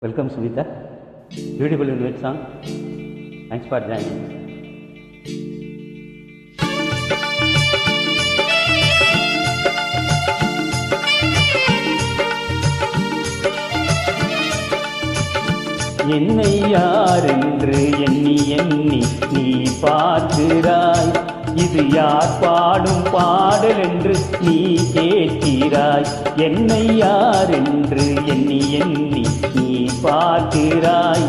Welcome Sumita. Beautiful duet song. Thanks for joining. என்னை யார் என்று எண்ணி எண்ணி நீ பார்க்கிறாய், இது யார் பாடும் பாடல் என்று நீ கேட்கிறாய். என்னை யார் என்று எண்ணி எண்ணி நீ பார்க்கிறாய்,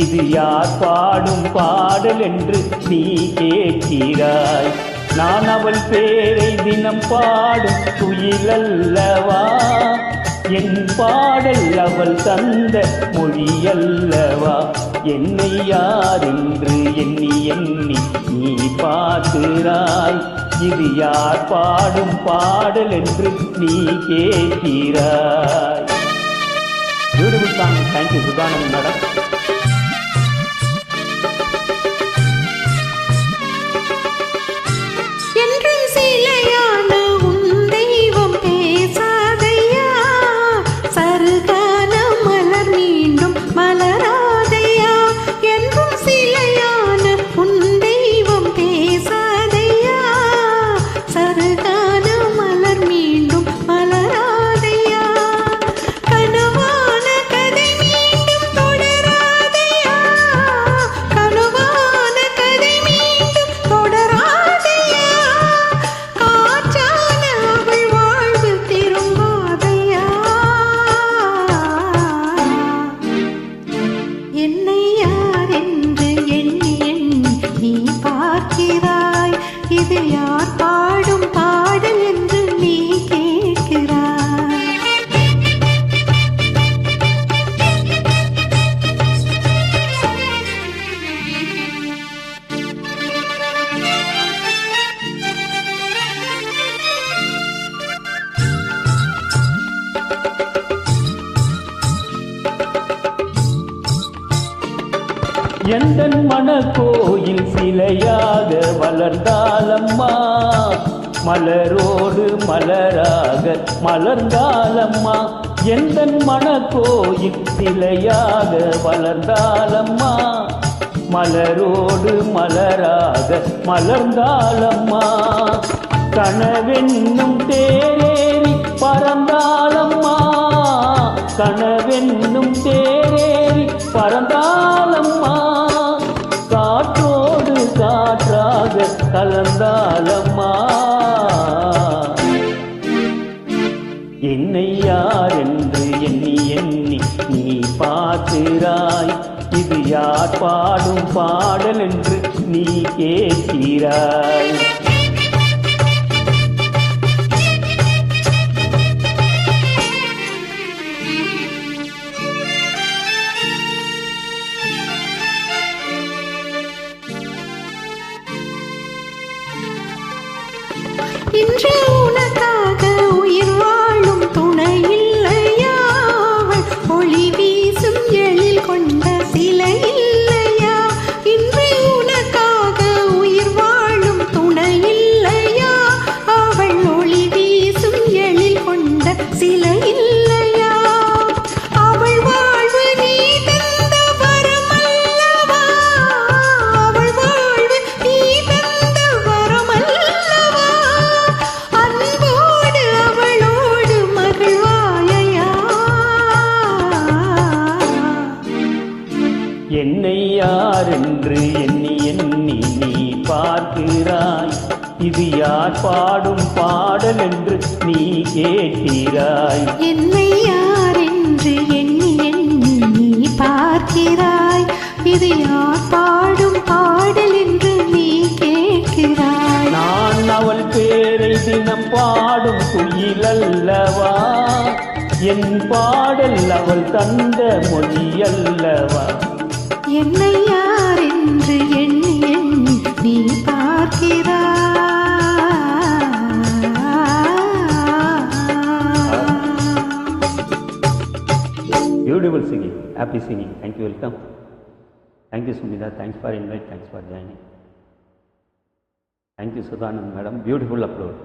இது யார் பாடும் பாடல் என்று நீ கேட்கிறாய். நான் அவள் பேரை தினம் பாடும் குயிலல்லவா, என் பாடல் அவள் தந்த மொழியல்லவா. என்னை யார் என்று எண்ணி எண்ணி நீ பார்க்கிறாய், இது யார் பாடும் பாடல் என்று நீ கேட்கிறாய். Beautiful song. Thank you Sudhanand madam. இது யார் பாடும் பாடல் என்று நீ கேட்கிறாய். எந்தன் மனக்கோயில் சிலையாக வளர்ந்தாலம்மா, மலரோடு மலராக மலர்ந்தாலம்மா. எந்தன் மனக்கோயில் சிலையாக வளர்ந்தாலம்மா, மலரோடு மலராக மலர்ந்தாலம்மா. கனவென்னும் தேரேறி பறந்தாலம்மா, கனவென்னும் தேரேறி பறந்தாலம்மா. காற்றோடு காற்றாக கலந்தாலம்மா. என்னை யார் என்று எண்ணி எண்ணி நீ பார்க்கிறாய், இது யார் பாடும் பாடல் என்று நீ கேட்கிறாய். இன்று உனக்காக உயிர் வாழும் துணை இல்லையா, ஒளி வீசும் எழில் கொண்ட சிலை இல்லையா. இன்று உனக்காக உயிர் வாழும் துணை இல்லையா, அவள் ஒளி வீசும் எழில் கொண்ட சிலை இல்லையா. அவள் வாழ்வு நீ தந்த வரமல்லவா, அவள் வாழ்வு நீ தந்த வரமல்லவா. அன்போடு அவளோடு மகிழ்வாயா. என்னை யார் என்று எண்ணி எண்ணி நீ பார்க்கிறாய், இது யார் பாடும் பாடல் என்று நீ கேட்கிறாய். என்னை யார் என்று எண்ணி எண்ணி நீ பார்க்கிறாய், இது யார் பாடும் பாடல் என்று நீ கேட்கிறாய். நான் அவள் பேரை தினம் பாடும் குயிலல்லவா, என் பாடல் அவள் தந்த மொழியல்லவா. என்னை யார் என்று எண்ணி எண்ணி நீ பார்க்கிறாய். Beautiful singing, happy singing. Thank you, welcome. Thank you Sumita, thanks for invite, thanks for joining. Thank you Sudhanand madam, beautiful upload.